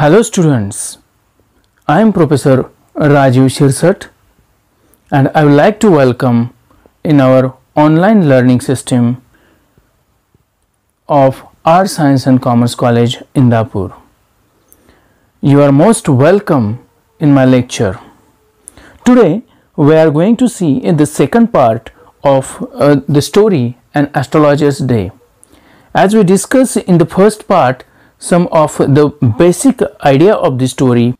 Hello students, I am Professor Rajiv Shirsat and I would like to welcome in our online learning system of Arts, Science and Commerce College, Indapur. You are most welcome in my lecture. Today we are going to see in the second part of the story An Astrologer's Day. As we discussed in the first part some of the basic idea of the story,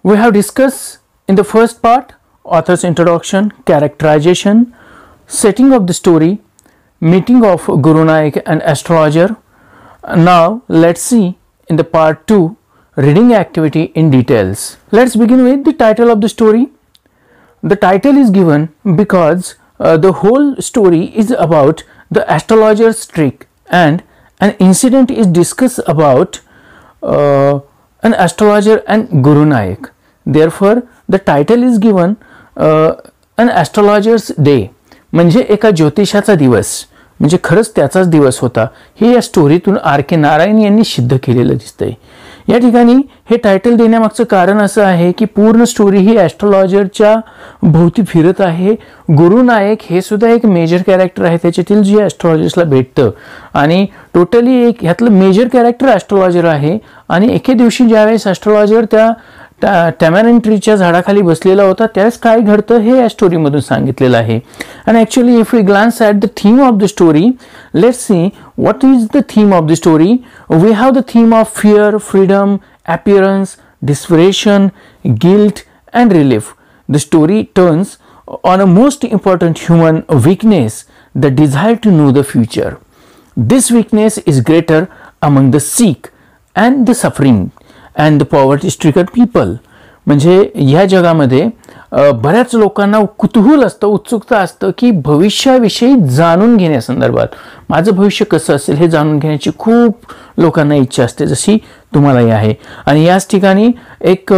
we have discussed in the first part author's introduction, characterization, setting of the story, meeting of Guru Nayak and astrologer. Now let's see in the part 2 reading activity in details. Let's begin with the title of the story. The title is given because the whole story is about the astrologer's trick and an incident is discussed about an astrologer and Guru Nayak. Therefore, the title is given an astrologer's day. म्हणजे एका ज्योतिषाचा दिवस, म्हणजे खरंच त्याचाच दिवस होता हे या स्टोरीतून R.K. नारायण यांनी सिद्ध केलेलं दिसतंय. या ठिकाणी हे टायटल देण्यामागचं कारण असं आहे की पूर्ण स्टोरी ही ॲस्ट्रोलॉजरच्या भोवती फिरत आहे. गुरु नायक हे सुद्धा एक मेजर कॅरेक्टर आहे त्याच्यातील जे ॲस्ट्रोलॉजर्सला भेटतं आणि टोटली एक ह्यातलं मेजर कॅरेक्टर ॲस्ट्रोलॉजर आहे. आणि एके दिवशी ज्यावेळेस ॲस्ट्रोलॉजर त्या टॅमॅरिन ट्रीच्या झाडाखाली बसलेला होता त्यावेळेस काय घडतं हे या स्टोरीमधून सांगितलेलं आहे. And actually if we glance at the theme of the story, let's see what is the theme of the story. We have the theme of fear, freedom, appearance, desperation, guilt and relief. The story turns on a most important human weakness, the desire to know the future. This weakness is greater among the sick and the suffering and the poverty stricken people. म्हणजे या जगामध्ये बऱ्याच लोकांना कुतूहल असतं, उत्सुकता असतं की भविष्याविषयी जाणून घेण्यासंदर्भात माझं भविष्य कसं असेल हे जाणून घेण्याची खूप लोकांना इच्छा असते, जशी तुम्हालाही आहे. आणि याच ठिकाणी एक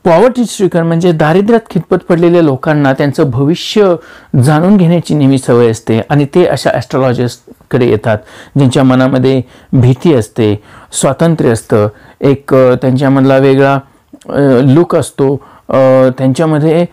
पॉवर्टी स्ट्रिकन म्हणजे दारिद्र्यात खितपत पडलेल्या लोकांना त्यांचं भविष्य जाणून घेण्याची नेहमी सवय असते आणि ते अशा ॲस्ट्रोलॉजर्सकडे येतात ज्यांच्या मनामध्ये भीती असते, स्वातंत्र्य असतं, एक त्यांच्यामधला वेगळा लुक असतो, त्यांच्यामध्ये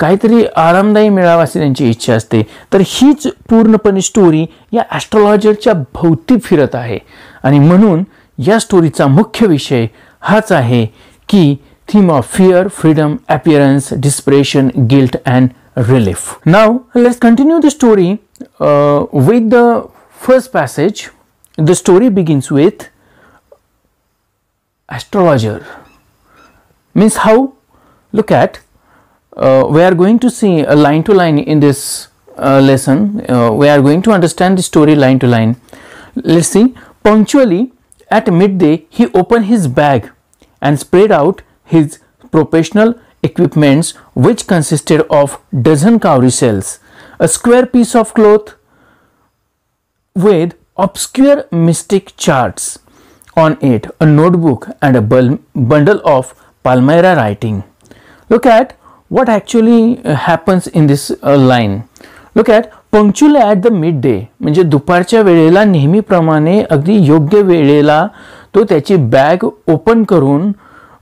काहीतरी आरामदायी मिळावा अशी त्यांची इच्छा असते. तर हीच पूर्णपणे स्टोरी या ॲस्ट्रोलॉजरच्या भोवती फिरत आहे आणि म्हणून या स्टोरीचा मुख्य विषय हाच आहे की theme of fear, freedom, appearance, dispersion, guilt and relief. Now let's continue the story with the first passage. The story begins with astrologer. Means how? Look at we are going to see a line to line in this lesson. We are going to understand the story line to line. Let's see. Punctually at midday he opened his bag and spread out his professional equipments, which consisted of dozen cowrie shells, a square piece of cloth with obscure mystic charts on it, a notebook and a bundle of Palmyra writing. Look at what actually happens in this line. Look at punctually at the midday, म्हणजे दुपारच्या वेळेला नेहमीप्रमाणे अगदी योग्य वेळेला तो त्याची bag open करून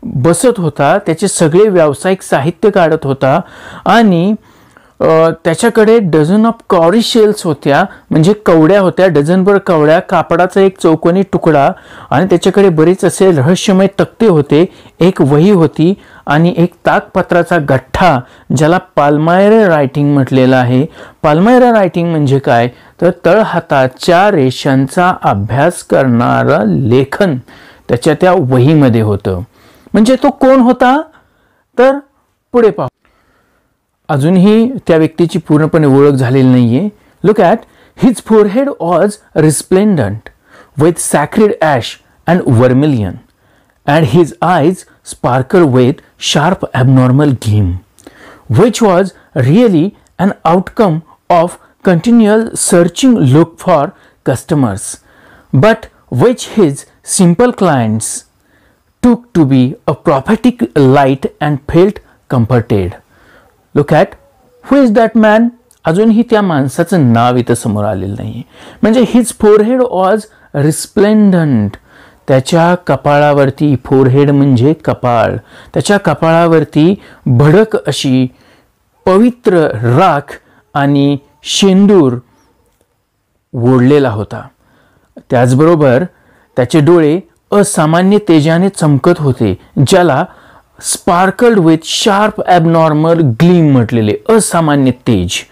बसत होता, त्याचे सगळे व्यावसायिक साहित्य काढत होता आणि त्याच्याकडे डझन ऑफ कॉरी शेल्स होत्या, म्हणजे कवड्या होत्या, डझनभर कवड्या, कापडाचा एक चौकोनी तुकडा आणि त्याच्याकडे बरेच असे रहस्यमय तक्ते होते, एक वही होती आणि एक ताकपत्राचा गठ्ठा ज्याला पाल्मायरा रायटिंग म्हटलेलं आहे. पाल्मायरा रायटिंग म्हणजे काय तर तळहाताच्या रेषांचा अभ्यास करणारं लेखन त्याच्या त्या वहीमध्ये होतं. म्हणजे तो कोण होता तर पुढे पाहू. अजूनही त्या व्यक्तीची पूर्णपणे ओळख झालेली नाहीये. Look at his forehead was resplendent with sacred ash and vermilion and his eyes sparkle with sharp abnormal gleam, which was really an outcome of continual searching look for customers, but which his simple clients took to be a prophetic light and felt comforted. Look at who is that man. अजूनही त्या माणसाचं नाव इथं समोर आलेलं नाही. म्हणजे his forehead was रिस्प्लेंडंट, त्याच्या कपाळावरती, forehead म्हणजे कपाळ, त्याच्या कपाळावरती भडक अशी पवित्र राख आणि शेंदूर ओढलेला होता. त्याचबरोबर त्याचे डोळे असामान्य तेजाने चमकत होते, ज्याला sparkled with sharp abnormal gleam म्हटलेले, असामान्य तेज,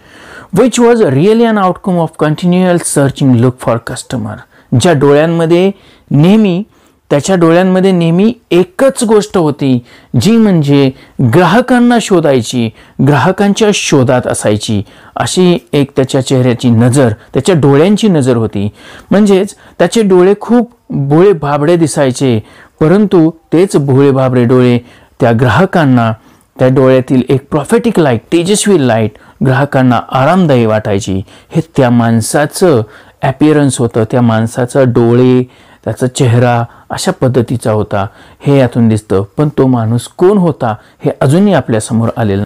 which was really an outcome of continual searching look for customer. ज्या डोळ्यांमध्ये नेहमी, त्याच्या डोळ्यांमध्ये नेहमी एकच गोष्ट होती, जी म्हणजे ग्राहकांना शोधायची, ग्राहकांच्या शोधात असायची, अशी एक त्याच्या चेहऱ्याची नजर, त्याच्या डोळ्यांची नजर होती. म्हणजेच त्याचे डोळे खूप भोळे भाबडे दिसायचे, परंतु तेच भोळे भाबडे डोळे त्या ग्राहकांना, त्या डोळ्यातील एक प्रॉफेटिक लाईट, तेजस्वी लाईट ग्राहकांना आरामदायी वाटायची. हे त्या माणसाचं ॲपिअरन्स होतं, त्या माणसाचा डोळे, त्याचा चेहरा अशा पद्धतीचा होता, हे यातून दिसतं. पण तो माणूस कोण होता हे अजूनही आपल्यासमोर आलेलं.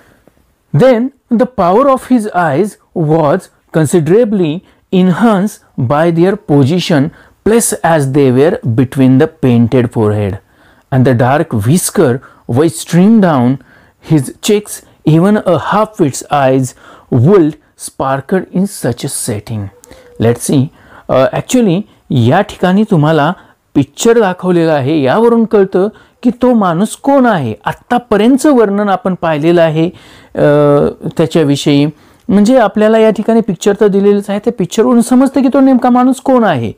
Then the power of his eyes was considerably enhanced by their position place as they were between the painted forehead and the dark whisker which streamed down his cheeks. Even a half-wit's eyes would sparkle in such a setting. Let's see. Actually या ठिकाणी तुम्हाला picture दाखवलेला आहे, यावरून कळतं की तो माणूस कोण आहे. आत्तापर्यंतचं वर्णन आपण पाहिलेलं आहे त्याच्याविषयी, म्हणजे आपल्याला या ठिकाणी पिक्चर तर दिलेलंच आहे, त्या पिक्चरवरून समजतं की तो नेमका माणूस कोण आहे.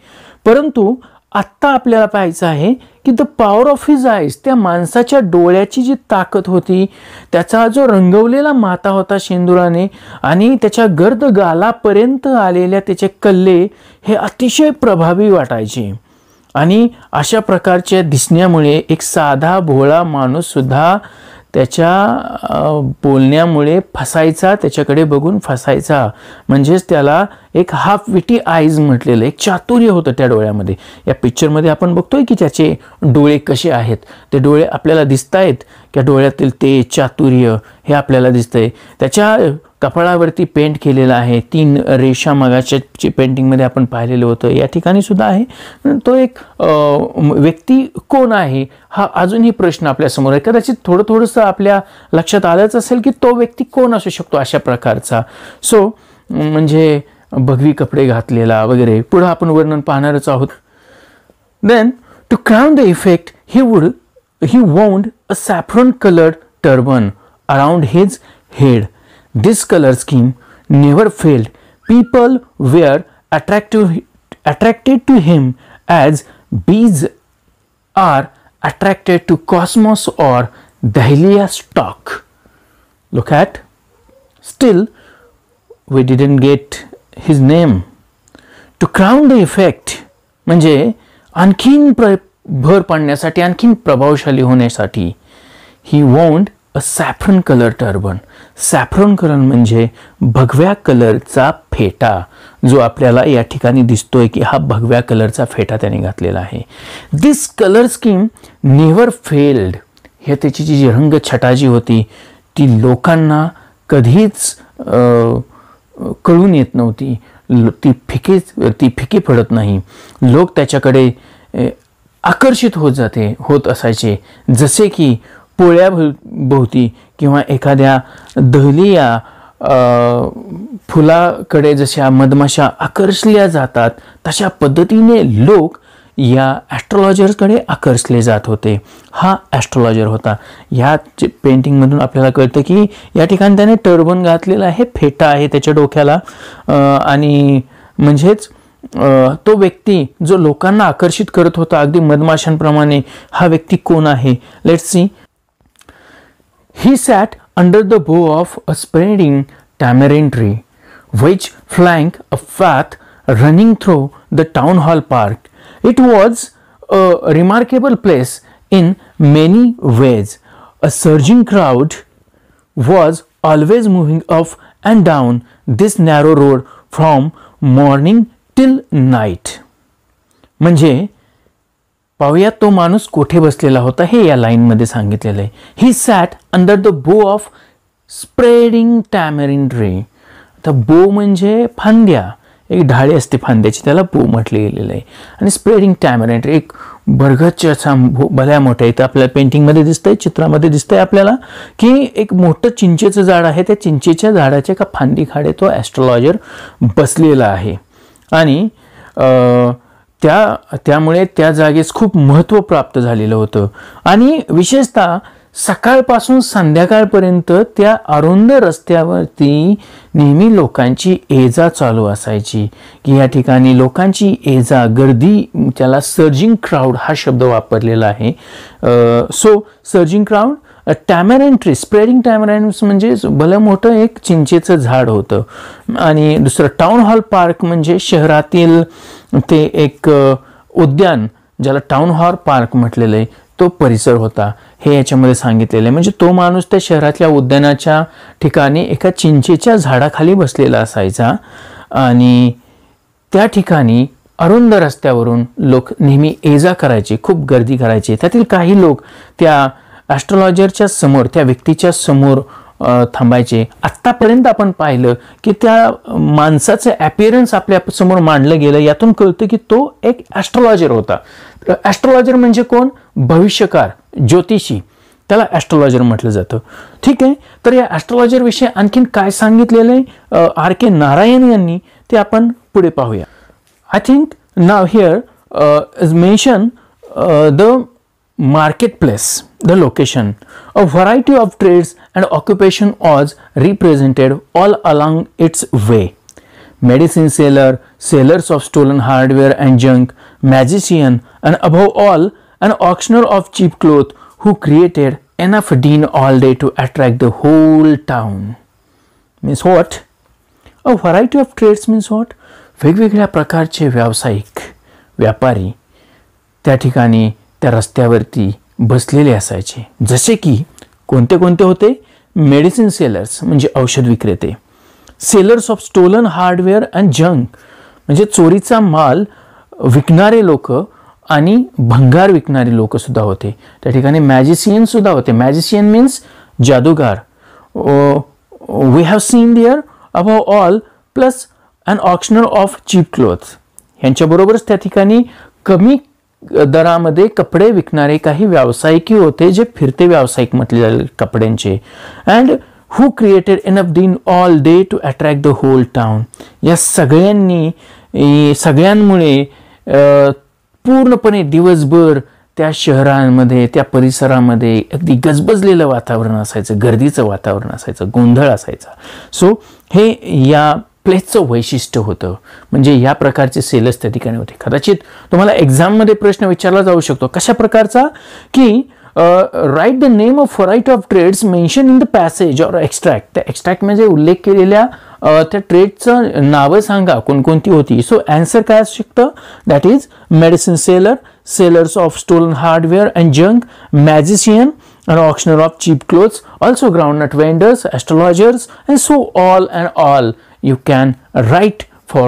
परंतु आत्ता आपल्याला पाहायचं आहे की the power of his eyes, त्या माणसाच्या डोळ्याची जी ताकद होती, त्याचा जो रंगवलेला माथा होता शेंदुराने, आणि त्याच्या गर्द गालापर्यंत आलेल्या त्याचे कल्ले हे अतिशय प्रभावी वाटायचे. आणि अशा प्रकारच्या दिसण्यामुळे एक साधा भोळा माणूस सुद्धा त्याच्या बोलण्यामुळे फसायचा, त्याच्याकडे बघून फसायचा. म्हणजेच त्याला एक हाफ विटी आईज म्हटलेलं, एक चातुर्य होतं त्या डोळ्यामध्ये. या पिक्चरमध्ये आपण बघतोय की त्याचे डोळे कसे आहेत, ते डोळे आपल्याला दिसत आहेत, त्या डोळ्यातील ते चातुर्य हे आपल्याला दिसतंय. त्याच्या कपाळावरती पेंट केलेलं आहे, 3 रेषा मगाच्या पेंटिंगमध्ये आपण पाहिलेलं होतं, या ठिकाणी सुद्धा आहे. तो एक व्यक्ती कोण आहे हा अजूनही प्रश्न आपल्यासमोर आहे. कदाचित थोडंसं आपल्या लक्षात आलंच असेल की तो व्यक्ती कोण असू शकतो अशा प्रकारचा. सो म्हणजे भगवी कपडे घातलेला वगैरे, पुढं आपण वर्णन पाहणारच आहोत. Then to crown the effect he wound a saffron colored turban around his head. This color scheme never failed. People were attracted to him as bees are attracted to cosmos or dahlia stalk. Look at. Still, we didn't get his name. To crown the effect म्हणजे आणखीन भर पाडण्यासाठी, आणखीन प्रभावशाली होण्यासाठी, he wound a saffron colour turban. Saffron colour म्हणजे भगव्या कलरचा फेटा, जो आपल्याला या ठिकाणी दिसतोय की हा भगव्या कलरचा फेटा त्याने घातलेला आहे. दिस कलर स्कीम नेव्हर फेल्ड. हे त्याची जी रंगछटा जी होती ती लोकांना कधीच कळून येत नव्हती, ती फिकी पडत नाही. लोक त्याच्याकडे आकर्षित होत असायचे, जसे की पोळ्या भोवती किंवा एखाद्या दहलिया फुलाकडे जशा मधमाशा आकर्षल्या जातात, तशा पद्धतीने लोक या ॲस्ट्रॉलॉजर्सकडे आकर्षले जात होते. हा ॲस्ट्रॉलॉजर होता. ह्या पेंटिंगमधून आपल्याला कळतं की या ठिकाणी त्याने टर्बन घातलेला आहे, फेटा आहे त्याच्या डोक्याला, आणि म्हणजेच तो व्यक्ती जो लोकांना आकर्षित करत होता अगदी मधमाशांप्रमाणे, हा व्यक्ती कोण आहे? Let's see. He sat under the bough of a spreading tamarind tree which flanked a path running through the town hall park. It was a remarkable place in many ways. A surging crowd was always moving up and down this narrow road from morning till night. म्हणजे पाहूयात तो माणूस कोठे बसलेला होता हे या लाईनमध्ये सांगितलेलं आहे. He sat under the bough of spreading tamarind tree. आता बो म्हणजे फांद्या, एक ढाळी असते फांद्याची, त्याला बो म्हटले गेलेलं आहे. आणि स्प्रेडिंग टॅमरिन ट्री, एक बरगदच्या असा भल्या मोठ्या, इथं आपल्याला पेंटिंगमध्ये दिसतंय, चित्रामध्ये दिसतंय आपल्याला की एक मोठं चिंचेचं झाड आहे. त्या चिंचेच्या झाडाच्या एका फांदीखाली तो ॲस्ट्रोलॉजर बसलेला आहे आणि त्यामुळे त्या जागेस खूप महत्त्व प्राप्त झालेलं होतं. आणि विशेषतः सकाळपासून संध्याकाळपर्यंत त्या अरुंद रस्त्यावरती नेहमी लोकांची ये-जा चालू असायची की या ठिकाणी लोकांची ये-जा, गर्दी, त्याला सर्जिंग क्राऊड हा शब्द वापरलेला आहे. So surging crowd, tamarind tree, spreading tamarinds म्हणजे भलं मोठं एक चिंचेचं झाड होतं. आणि दुसरं टाउन हॉल पार्क म्हणजे शहरातील ते एक उद्यान ज्याला टाउन हॉल पार्क म्हटलेलं आहे तो परिसर होता, हे याच्यामध्ये सांगितलेलं आहे. म्हणजे तो माणूस त्या शहरातल्या उद्यानाच्या ठिकाणी एका चिंचेच्या झाडाखाली बसलेला असायचा आणि त्या ठिकाणी अरुंद रस्त्यावरून लोक नेहमी ये-जा करायचे, खूप गर्दी करायचे. त्यातील काही लोक त्या ॲस्ट्रोलॉजरच्या समोर, त्या व्यक्तीच्या समोर थांबायचे. आत्तापर्यंत आपण पाहिलं की त्या माणसाचं ॲपिअरन्स आपल्या समोर मांडलं गेलं, यातून कळतं की तो एक ॲस्ट्रोलॉजर होता. ॲस्ट्रोलॉजर म्हणजे कोण? भविष्यकार, ज्योतिषी, त्याला ॲस्ट्रोलॉजर म्हटलं जातं. ठीक आहे, तर या ॲस्ट्रोलॉजर विषयी आणखीन काय सांगितलेलं आहे R.K. नारायण यांनी ते आपण पुढे पाहूया. I think now here is mention the marketplace, the location. A variety of trades and occupation was represented all along its way. Medicine seller, sellers of stolen hardware and junk, magician, and above all, an auctioneer of cheap clothes who created enough din all day to attract the whole town. Means what? A variety of trades means what? वेगवेगळ्या प्रकारचे व्यावसायिक, व्यापारी त्या ठिकाणी त्या रस्त्यावरती बसलेले असायचे. जसे की कोणते कोणते होते? मेडिसिन सेलर्स म्हणजे औषध विक्रेते, sellers of stolen hardware and junk म्हणजे चोरीचा माल विकणारे लोक आणि भंगार विकणारे लोक सुद्धा होते. त्या ठिकाणी मॅजिशियन सुद्धा होते. मॅजिशियन मीन्स जादूगार. We have seen there above all plus an auctioneer of cheap clothes. यांच्याबरोबरच त्या ठिकाणी कमी दरामध्ये कपडे विकणारे काही व्यावसायिक होते, जे फिरते व्यावसायिक म्हटले जाईल कपड्यांचे. And who created enough din all day to attract the whole town. या सगळ्यांमुळे पूर्णपणे दिवसभर त्या शहरांमध्ये, त्या परिसरामध्ये अगदी गजबजलेलं वातावरण असायचं, गर्दीचं वातावरण असायचं, गोंधळ असायचा. सो हे या प्लेसचं वैशिष्ट्य होतं. म्हणजे या प्रकारचे सेलर्स त्या ठिकाणी होते. कदाचित तुम्हाला एक्झाममध्ये प्रश्न विचारला जाऊ शकतो कशा प्रकारचा की write the name of variety of trades mention in the passage or extract. त्या एक्स्ट्रॅक्ट म्हणजे उल्लेख केलेल्या त्या ट्रेडचं नावं सांगा कोणकोणती होती. सो आन्सर काय असू शकतं? That is medicine seller, sellers of stolen hardware and junk, magician, an auctioneer of cheap clothes, also groundnut vendors, astrologers, and so all you can write for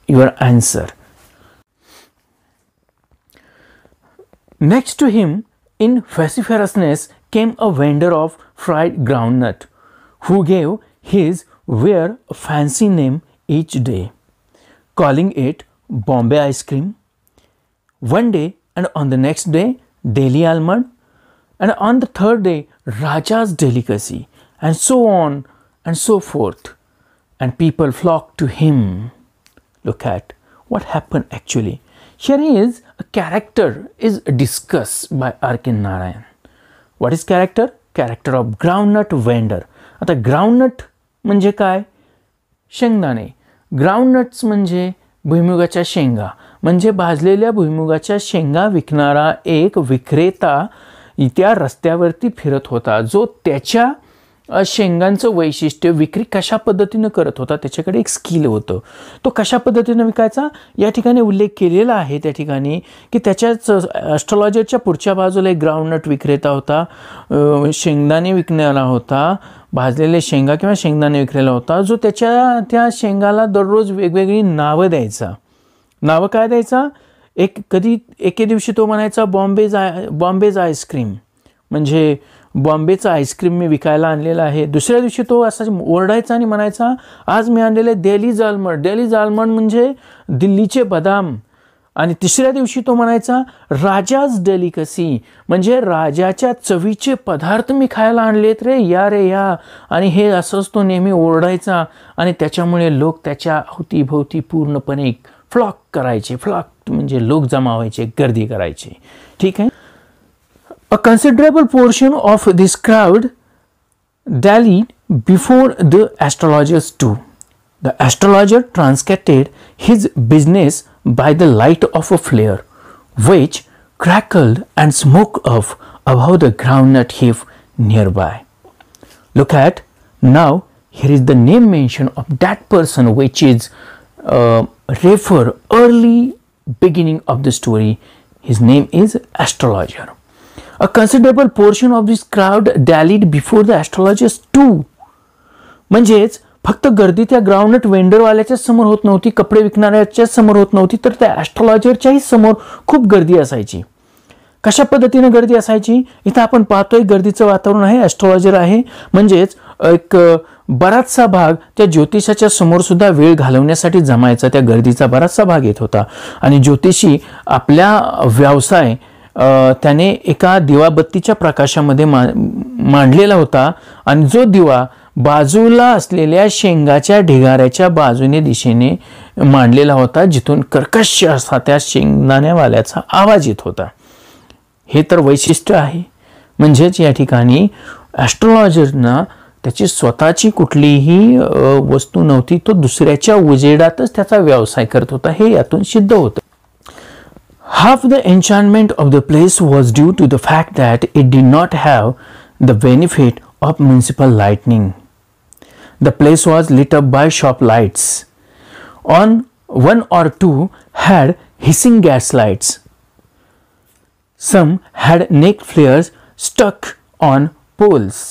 your answer. Next to him in vociferousness came a vendor of fried groundnut who gave his ware a fancy name each day, calling it Bombay ice cream one day, and on the next day Delhi almond, and on the third day Raja's delicacy, and so on and so forth. And people flocked to him. Look at what happened actually. Here is a character is discussed by R.K. Narayan. What is character? Character of groundnut vendor. आता groundnut म्हणजे काय? शेंगदाणे. groundnuts म्हणजे भुईमुगाच्या शेंगा, म्हणजे भाजलेल्या भुईमुगाच्या शेंगा विकणारा एक विक्रेता त्या रस्त्यावरती फिरत होता, जो त्याच्या शेंगांचं वैशिष्ट्य विक्री कशा पद्धतीनं करत होता त्याच्याकडे एक स्किल होतं. तो कशा पद्धतीनं विकायचा या ठिकाणी उल्लेख केलेला आहे. त्या ठिकाणी की त्याच्याच ॲस्ट्रोलॉजरच्या पुढच्या बाजूला एक ग्राउंडनट विक्रेता होता, शेंगदाणे विकणारा होता, भाजलेले शेंगा किंवा शेंगदाणे विकलेला होता, जो त्या शेंगाला दररोज वेगवेगळी नावं द्यायचा. नावं काय द्यायचा? एके दिवशी तो म्हणायचा बॉम्बेज आईस्क्रीम, म्हणजे बॉम्बेचा आईस्क्रीम मी विकायला आणलेला आहे. दुसऱ्या दिवशी तो असा ओरडायचा आणि म्हणायचा आज मी आणलेले दिल्लीज आल्मंड म्हणजे दिल्लीचे बदाम. आणि तिसऱ्या दिवशी तो म्हणायचा राजाच डेलिकसी, म्हणजे राजाच्या चवीचे पदार्थ मी खायला आणलेत रे या. आणि हे असंच तो नेहमी ओरडायचा आणि त्याच्यामुळे लोक त्याच्या अवतीभोवती पूर्णपणे फ्लॉक करायचे. फ्लॉक म्हणजे लोक जमा व्हायचे, गर्दी करायचे. ठीक आहे. A considerable portion of this crowd dallied before the astrologers too. The astrologer transacted his business by the light of a flare, which crackled and smoked up above the groundnut heap nearby. Look at now, here is the name mention of that person which is refer early beginning of the story. His name is astrologer. A considerable portion of this crowd dallied before the astrologers too. म्हणजेच फक्त गर्दी त्या groundnut वेंडरवाल्याच्या समोर होत नव्हती, कपडे विकणाऱ्याच्या समोर होत नव्हती, तर त्या ॲस्ट्रॉलॉजरच्याही समोर खूप गर्दी असायची. कशा पद्धतीने गर्दी असायची? इथं आपण पाहतोय गर्दीचं वातावरण आहे, ॲस्ट्रॉलॉजर आहे, म्हणजेच एक बराचसा भाग त्या ज्योतिषाच्या समोर सुद्धा वेळ घालवण्यासाठी जमायचा. त्या गर्दीचा बराचसा भाग येत होता आणि ज्योतिषी आपल्या व्यवसाय त्याने एका दिवाबत्तीच्या प्रकाशामध्ये मांडलेला होता आणि जो दिवा बाजूला असलेल्या शेंगाच्या ढिगाऱ्याच्या बाजूने दिशेने मांडलेला होता, जिथून कर्कश असा त्या शेंगदाण्यावाल्याचा आवाज येत होता. हे तर वैशिष्ट्य आहे. म्हणजेच या ठिकाणी ॲस्ट्रॉलॉजरना त्याची स्वतःची कुठलीही वस्तू नव्हती, तो दुसऱ्याच्या उजेडातच त्याचा व्यवसाय करत होता, हे यातून सिद्ध होतं. Half the enchantment of the place was due to the fact that it did not have the benefit of municipal lighting. The place was lit up by shop lights. One or two had hissing gas lights. Some had neck flares stuck on poles.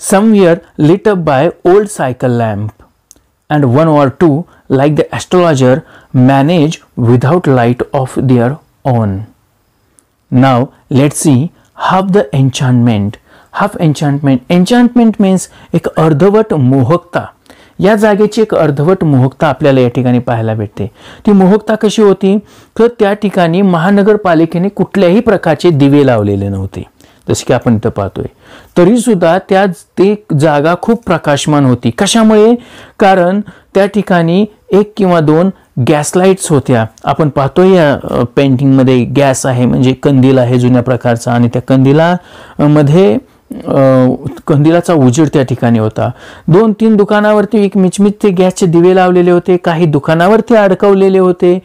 Some were lit up by old cycle lamp. And one or two, like the astrologer, manage without light of their own. Now let's see half the enchantment. Half enchantment. Enchantment means एक अर्धवट मोहकता. या जागेची एक अर्धवट मोहकता आपल्याला या ठिकाणी पाहायला भेटते. ती मोहकता कशी होती? तर त्या ठिकाणी महानगरपालिकेने कुठल्याही प्रकारचे दिवे लावलेले नव्हते, जसे की आपण इथं पाहतोय. तरी सुद्धा ते जागा खूप प्रकाशमान होती. कशामुळे? कारण त्या ठिकाणी एक किंवा दोन गॅस लाईट्स होत्या. आपण पाहतोय या पेंटिंगमध्ये गॅस आहे, म्हणजे कंदील आहे जुन्या प्रकारचा, आणि त्या कंदिलामध्ये कंदिलाचा उजेड त्या ठिकाणी होता. 2-3 दुकानावरती एक मिचमिच ते गॅसचे दिवे लावलेले होते. काही दुकानावरती अडकवलेले होते,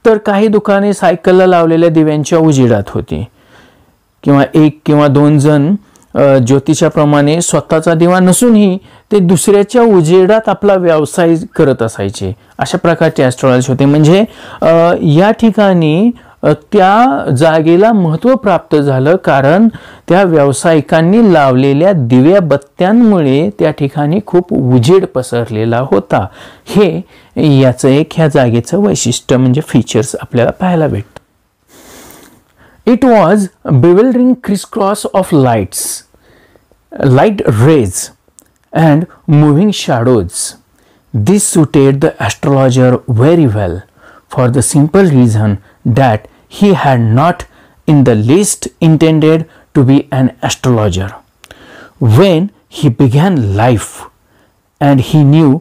तर काही दुकाने सायकलला लावलेल्या दिव्यांच्या उजेडात होती. किंवा 1 किंवा 2 जण ज्योतिषाप्रमाणे स्वतःचा दिवा नसूनही ते दुसऱ्याच्या उजेडात आपला व्यवसाय करत असायचे. अशा प्रकारचे ॲस्ट्रॉलॉजर होते. म्हणजे या ठिकाणी त्या जागेला महत्त्व प्राप्त झालं, कारण त्या व्यावसायिकांनी लावलेल्या दिव्या बत्त्यांमुळे त्या ठिकाणी खूप उजेड पसरलेला होता. हे याचं एक ह्या जागेचं वैशिष्ट्य म्हणजे फीचर्स आपल्याला पाहायला भेटतं. It was a bewildering crisscross of light rays and moving shadows. This suited the astrologer very well, for the simple reason that he had not in the least intended to be an astrologer. When he began life, and he knew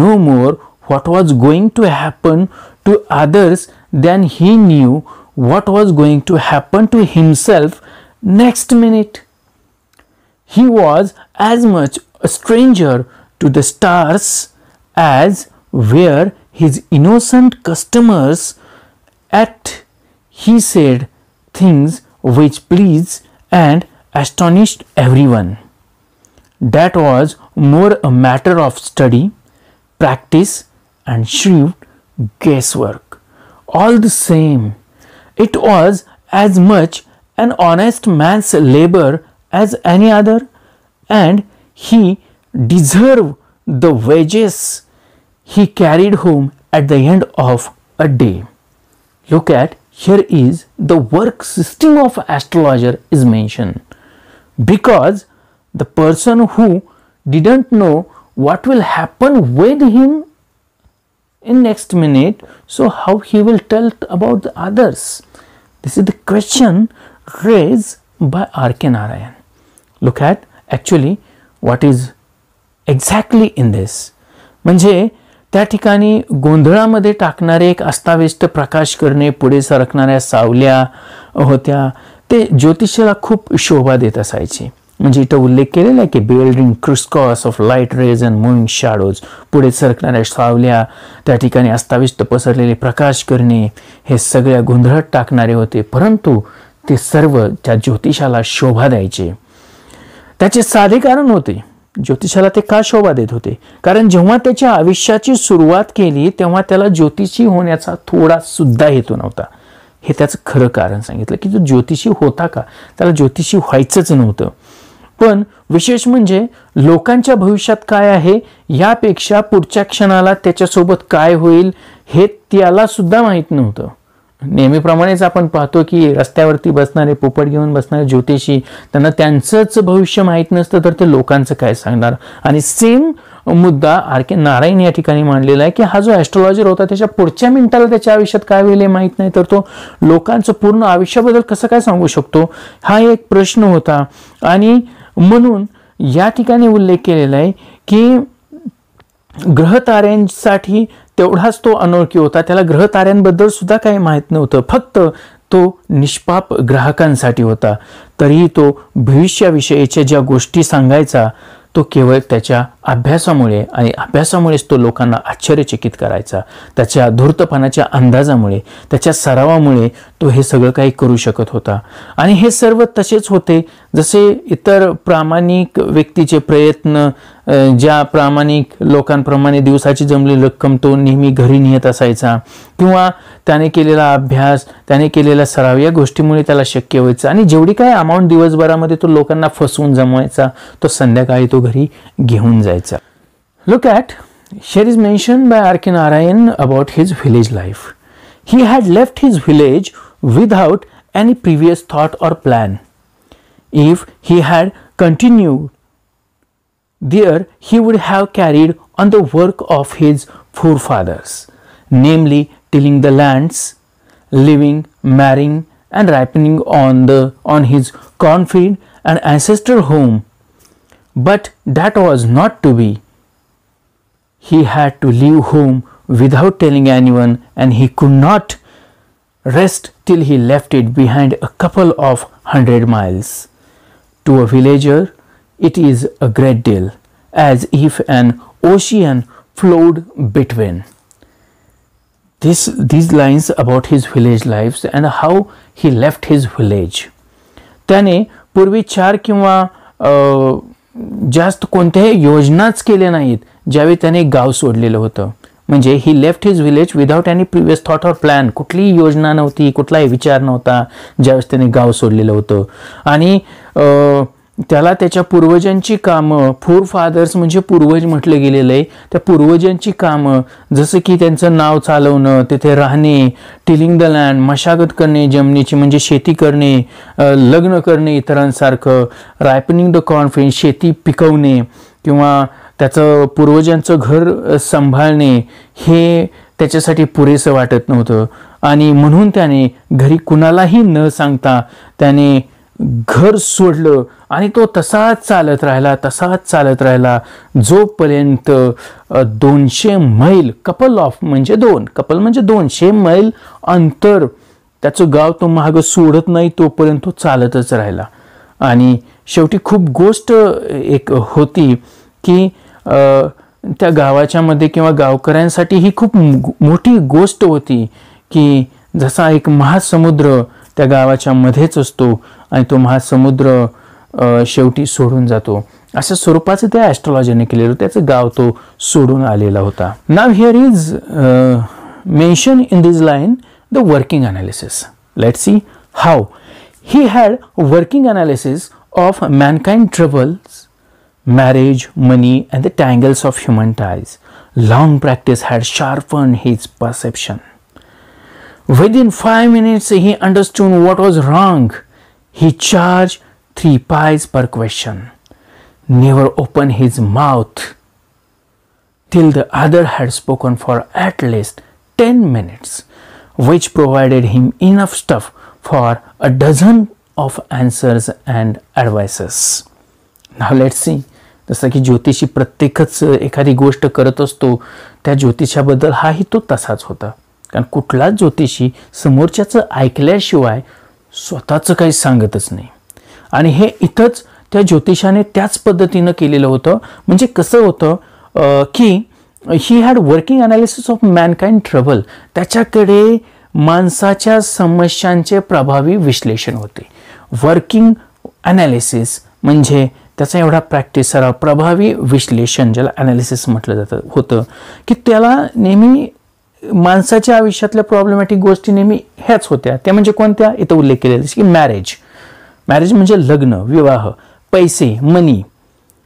no more what was going to happen to others than he knew what was going to happen to himself next minute. He was as much a stranger to the stars as were his innocent customers, at he said things which pleased and astonished everyone. That was more a matter of study, practice and shrewd guesswork. All the same, it was as much an honest man's labor as any other, and he deserved the wages he carried home at the end of a day. Look at, here is the work system of astrologer is mentioned, because the person who didn't know what will happen with him in next minute, so how he will tell about the others? This is the question raised by R.K. Narayan. Look at actually what is exactly in this. म्हणजे त्या ठिकाणी गोंधळामध्ये टाकणारे एक अस्ताव्यस्त प्रकाश करणे, पुढे सरकणाऱ्या सावल्या होत्या, ते ज्योतिषाला खूप शोभा देत असायचे. म्हणजे इथं उल्लेख केलेला आहे की building crisscross of light rays and moving shadows, पुढे सरकणाऱ्या सावल्या, त्या ठिकाणी अस्ताव्यस्त पसरलेले प्रकाश करणे, हे सगळ्या गोंधळात टाकणारे होते. परंतु ते सर्व त्या ज्योतिषाला शोभा द्यायचे. त्याचे साधे कारण होते. ज्योतिषाला ते का शोभा देत होते? कारण जेव्हा त्याच्या आयुष्याची सुरुवात केली तेव्हा त्याला ज्योतिषी होण्याचा थोडा सुद्धा हेतू नव्हता. हे त्याचं खरं कारण सांगितलं की तो ज्योतिषी होता का? त्याला ज्योतिषी व्हायचंच नव्हतं. पण विशेष म्हणजे लोकांच्या भविष्यात काय आहे यापेक्षा पुढच्या क्षणाला त्याच्यासोबत काय होईल हे त्याला सुद्धा माहीत नव्हतं. नेहमीप्रमाणेच आपण पाहतो की रस्त्यावरती बसणारे, पोपट घेऊन बसणारे ज्योतिषी, त्यांना त्यांचंच भविष्य माहीत नसतं तर ते लोकांचं काय सांगणार. आणि सेम मुद्दा R.K. नारायण या ठिकाणी मांडलेला आहे की हा जो ॲस्ट्रोलॉजर होता त्याच्या पुढच्या मिनिटाला त्याच्या आयुष्यात काय होईल हे माहीत नाही, तर तो लोकांचं पूर्ण आयुष्याबद्दल कसं काय सांगू शकतो, हा एक प्रश्न होता. आणि म्हणून या ठिकाणी उल्लेख केलेला आहे की ग्रहताऱ्यांसाठी तेवढाच तो अनोळखी होता. त्याला ग्रहताऱ्यांबद्दल सुद्धा काही माहीत नव्हतं. फक्त तो निष्पाप ग्राहकांसाठी होता. तरीही तो भविष्याविषयीच्या ज्या गोष्टी सांगायचा तो केवळ त्याच्या अभ्यासामुळे, आणि अभ्यासामुळेच तो लोकांना आश्चर्यचकित करायचा. त्याच्या धूर्तपणाच्या अंदाजामुळे, त्याच्या सरावामुळे तो हे सगळं काही करू शकत होता. आणि हे सर्व तसेच होते जसे इतर प्रामाणिक व्यक्तीचे प्रयत्न, ज्या प्रामाणिक लोकांप्रमाणे दिवसाची जमलेली रक्कम तो नेहमी घरी नेत असायचा, किंवा त्याने केलेला अभ्यास, त्याने केलेला सराव या गोष्टीमुळे त्याला शक्य व्हायचं. आणि जेवढी काय अमाऊंट दिवसभरामध्ये तो लोकांना फसवून जमवायचा तो संध्याकाळी तो घरी घेऊन जायचा. Look at, here is mentioned by R.K. Narayan about his village life. He had left his village without any previous thought or plan. If he had continued there, he would have carried on the work of his forefathers, namely tilling the lands, living, marrying, and ripening on his cornfield and ancestral home. But that was not to be. He had to leave home without telling anyone, and he could not rest till he left it behind a couple of 100 miles. To a villager, it is a great deal, as if an ocean flowed between. These lines about his village lives and how he left his village. त्याने पूर्वी 4 किंवा जास्त कोणत्याही योजनाच केल्या नाहीत ज्यावेळी त्याने गाव सोडलेलं होतं. म्हणजे he left his village without any previous thought or plan. कुठलीही योजना नव्हती, कुठलाही विचार नव्हता ज्यावेळेस त्याने गाव सोडलेलं होतं. आणि त्याला त्याच्या पूर्वजांची कामं, फोर फादर्स म्हणजे पूर्वज म्हटलं गेलेलं आहे, त्या पूर्वजांची कामं जसं की त्यांचं नाव चालवणं, तिथे राहणे, टिलिंग द लँड, मशागत करणे जमिनीची म्हणजे शेती करणे, लग्न करणे इतरांसारखं, रायपनिंग द कॉर्नफिल्ड शेती पिकवणे, किंवा त्याचं पूर्वजांचं घर सांभाळणे हे त्याच्यासाठी पुरेसं वाटत नव्हतं. आणि म्हणून त्याने घरी कुणालाही न सांगता त्याने घर सोडलं आणि तो तसाच चालत राहिला जोपर्यंत 200 मैल कपल म्हणजे 200 मैल अंतर त्याचं गाव तो मागं सोडत नाही तोपर्यंत तो चालतच राहिला. आणि शेवटी खूप गोष्ट एक होती की त्या गावाच्या मध्ये किंवा गावकऱ्यांसाठी ही खूप मोठी गोष्ट होती की जसा एक महासमुद्र त्या गावाच्या मध्येच असतो आणि तो महासमुद्र शेवटी सोडून जातो, अशा स्वरूपाचं त्या ॲस्ट्रोलॉजरने केलेलं होतं. त्याचं गाव तो सोडून आलेला होता. Now here is mention in this line the working analysis. Let's see how he had working analysis of Mankind troubles, marriage, money, and the tangles of human ties. Long practice had sharpened his perception. Within 5 minutes, he understood what was wrong. He charged 3 pies per question. Never opened his mouth. till the other had spoken for at least 10 minutes, which provided him enough stuff for a dozen of answers and advices. Now let's see. जसं की ज्योतिषी प्रत्येकच एखादी गोष्ट करत असतो, त्या ज्योतिषाबद्दल हाही तो तसाच होता. कारण कुठलाच ज्योतिषी समोरच्याचं ऐकल्याशिवाय स्वतःचं काही सांगतच नाही. आणि हे इथंच त्या ज्योतिषाने त्याच पद्धतीनं केलेलं होतं. म्हणजे कसं होतं की he had working analysis of Mankind trouble. त्याच्याकडे माणसाच्या समस्यांचे प्रभावी विश्लेषण होते. वर्किंग अनालिसिस म्हणजे त्याचा एवढा प्रॅक्टिस सराव, प्रभावी विश्लेषण ज्याला अनालिसिस म्हटलं जातं होतं, की त्याला नेहमी माणसाच्या आयुष्यातल्या प्रॉब्लेमॅटिक गोष्टी नेहमी ह्याच होत्या. त्या म्हणजे कोणत्या, इथं उल्लेख केलेला की मॅरेज म्हणजे लग्न, विवाह, पैसे, मनी,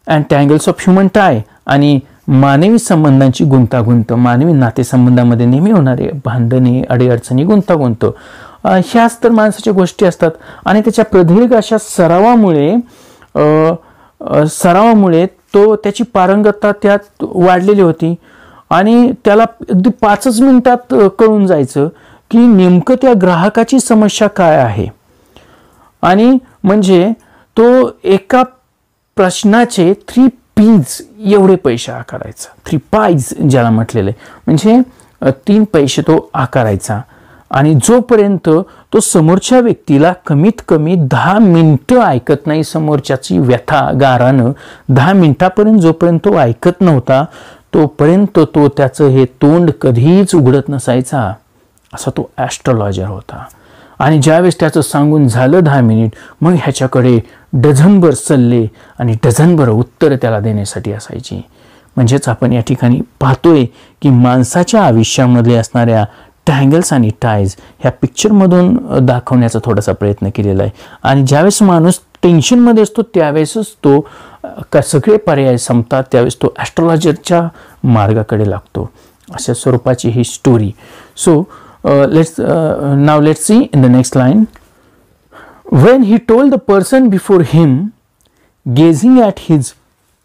अँड टँगल्स ऑफ ह्युमन टाय, आणि मानवी संबंधांची गुंतागुंत, मानवी नातेसंबंधामध्ये नेहमी होणारे भांडणे, अडीअडचणी, गुंतागुंत, ह्याच तर माणसाच्या गोष्टी असतात. आणि त्याच्या प्रदीर्घ अशा सरावामुळे तो त्याची पारंगतता त्यात वाढलेली होती. आणि त्याला अगदी 5 मिनिटात कळून जायचं की नेमकं त्या ग्राहकाची समस्या काय आहे. आणि म्हणजे तो एका प्रश्नाचे 3 P's एवढे पैसे आकारायचा. 3 P's ज्याला म्हटलेलं आहे, म्हणजे 3 पैसे तो आकारायचा. आणि जोपर्यंत तो समोरच्या व्यक्तीला कमीत कमी 10 मिनिटं ऐकत नाही, समोरच्याची व्यथा गारानं 10 मिनिटापर्यंत जोपर्यंत तो ऐकत नव्हता, तोपर्यंत तो त्याचं हे तोंड कधीच उघडत नसायचा. असा तो ॲस्ट्रॉलॉजर होता. आणि ज्यावेळेस त्याचं सांगून झालं 10 मिनिट, मग ह्याच्याकडे डझनभर सल्ले आणि डझनभर उत्तरं त्याला देण्यासाठी असायची. म्हणजेच आपण या ठिकाणी पाहतोय की माणसाच्या आयुष्यामध्ये असणाऱ्या टँगल्स आणि टायज ह्या पिक्चरमधून दाखवण्याचा थोडासा प्रयत्न केलेला आहे. आणि ज्यावेळेस माणूस टेन्शनमध्ये असतो त्यावेळेसच तो सगळे पर्याय संपतात, त्यावेळेस तो ॲस्ट्रॉलॉजरच्या मार्गाकडे लागतो. अशा स्वरूपाची ही story. So let's see in the next line. When he told the person before him, gazing at his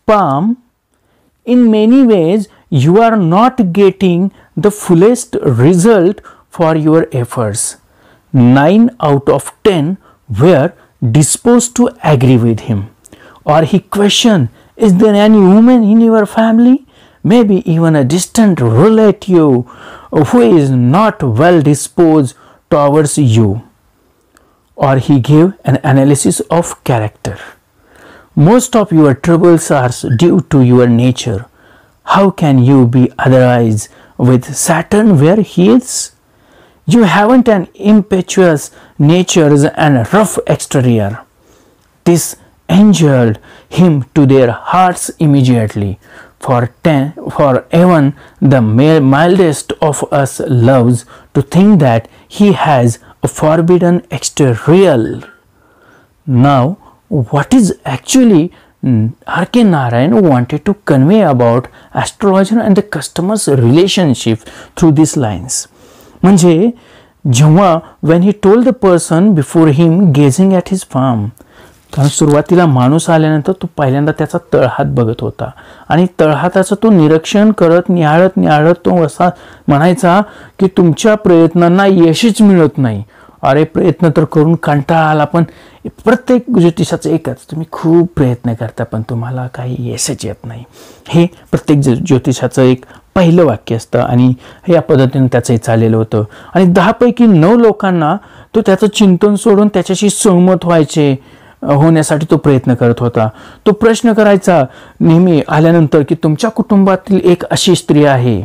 palm, in many ways you are not getting the fullest result for your efforts. 9 out of 10 were disposed to agree with him. Or he questioned, is there any woman in your family, maybe even a distant relative, who is not well disposed towards you? Or he gave an analysis of character. Most of your troubles are due to your nature. How can you be otherwise with Saturn where he is? You haven't an impetuous nature and a rough exterior. This injured him to their hearts immediately. For even the mildest of us loves to think that he has a forbidden exterior. Now, what is actually R.K. Narayan wanted to convey about astrologer and the customer's relationship through these lines? म्हणजे जेव्हा when he told the person before him gazing at his palm, कारण सुरुवातीला माणूस आल्यानंतर तो पहिल्यांदा त्याचा तळहात बघत होता आणि तळहाताचं तो निरीक्षण करत निहाळत तो असा म्हणायचा की तुमच्या प्रयत्नांना यशच मिळत नाही. अरे प्रयत्न तर करून कंटाळा आला, पण प्रत्येक ज्योतिषाचं एकच, तुम्ही खूप प्रयत्न करता पण तुम्हाला काही यशच येत नाही. हे प्रत्येक ज्योतिषाचं एक पहिलं वाक्य असतं आणि या पद्धतीने त्याचंही चाललेलं होतं. आणि 10 पैकी 9 लोकांना तो त्याचं चिंतन सोडून त्याच्याशी सहमत होण्यासाठी तो प्रयत्न करत होता. तो प्रश्न करायचा नेहमी आल्यानंतर की तुमच्या कुटुंबातील एक अशी स्त्री आहे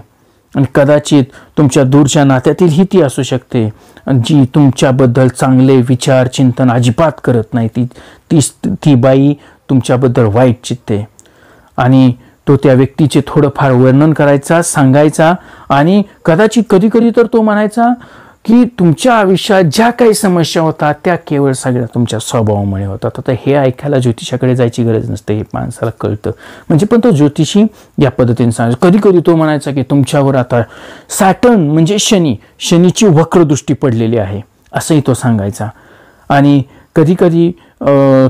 आणि कदाचित तुमच्या दूरच्या नात्यातील ही ती असू शकते जी तुमच्याबद्दल चांगले विचार चिंतन अजिबात करत नाही. ती बाई तुमच्याबद्दल वाईट चित्ते. आणि तो त्या व्यक्तीचे थोडंफार वर्णन करायचा, सांगायचा. आणि कदाचित कधी तर तो म्हणायचा की तुमच्या आयुष्यात ज्या काही समस्या होतात त्या केवळ सगळ्या तुमच्या स्वभावामुळे होतात. आता हे ऐकायला ज्योतिषाकडे जायची गरज नसते, हे माणसाला कळतं. म्हणजे पण तो ज्योतिषी या पद्धतीने सांगायचा. कधी तो म्हणायचा की तुमच्यावर आता सॅटर्न म्हणजे शनीची वक्रदृष्टी पडलेली आहे असंही तो सांगायचा. आणि कधी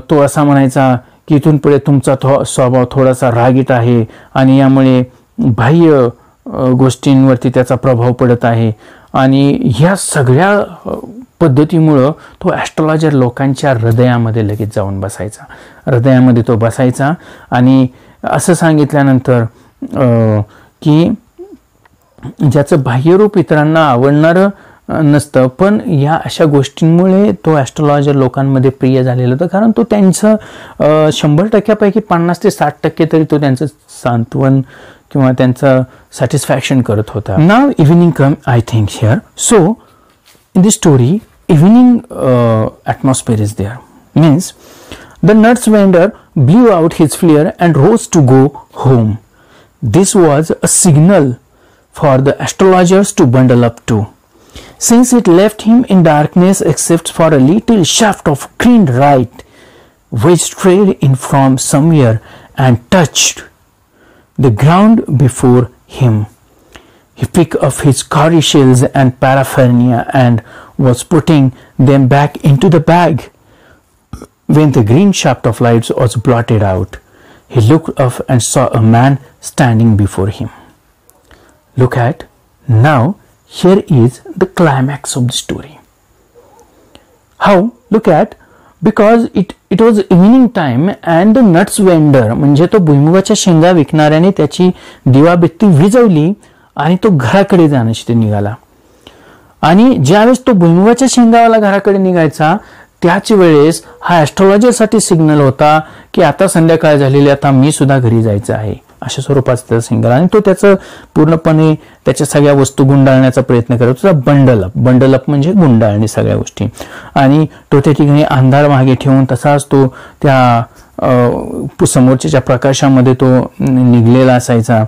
तो असा म्हणायचा की इथून पुढे तुमचा स्वभाव थोडासा रागीट आहे आणि यामुळे बाह्य गोष्टींवरती त्याचा प्रभाव पडत आहे आणि ह्या सगळ्या पद्धतीमुळं तो ॲस्ट्रॉलॉजर लोकांच्या हृदयामध्ये लगेच जाऊन बसायचा, हृदयामध्ये तो बसायचा. आणि असं सांगितल्यानंतर की ज्याचं बाह्यरूप इतरांना आवडणारं नसतं, पण या अशा गोष्टींमुळे तो ॲस्ट्रॉलॉजर लोकांमध्ये प्रिय झालेला होता, कारण तो त्यांचं 100%पैकी 50 ते 60% तरी तो त्यांचं सांत्वन किंवा त्यांचं सॅटिस्फॅक्शन करत होता. नाव evening come I think here. So in the story evening atmosphere is there. Means the nuts vendor blew out his flare and rose to go home. This was a signal for the astrologers to bundle up too, since it left him in darkness except for a little shaft of green light which strayed in from somewhere and touched the ground before him. He picked up his cowrie shells and paraphernalia and was putting them back into the bag when the green shaft of light was blotted out. He looked up and saw a man standing before him. Look at now. Here is the climax of the story. How? Look at, because it was evening time and the nuts vendor, म्हणजे तो भुईमुगाच्या शेंगा विकणाऱ्याने त्याची दिवाबत्ती विझवली आणि तो घराकडे जाण्यासाठी निघाला. आणि ज्यावेळेस तो भुईमुगाच्या शेंगावाला घराकडे निघायचा त्याच वेळेस हा ॲस्ट्रॉलॉजरसाठी सिग्नल होता की आता संध्याकाळ झालेली, आता मी सुद्धा घरी जायचं आहे, अशा स्वरूपाचा सिंगल. आणि तो त्याचं पूर्णपणे त्याच्या सगळ्या वस्तू गुंडाळण्याचा प्रयत्न करत होता. बंडल अप म्हणजे गुंडाळणे सगळ्या गोष्टी. आणि तो त्या ठिकाणी अंधार मागे ठेवून तसाच तो त्या समोरच्या प्रकाशामध्ये तो निघलेला असायचा.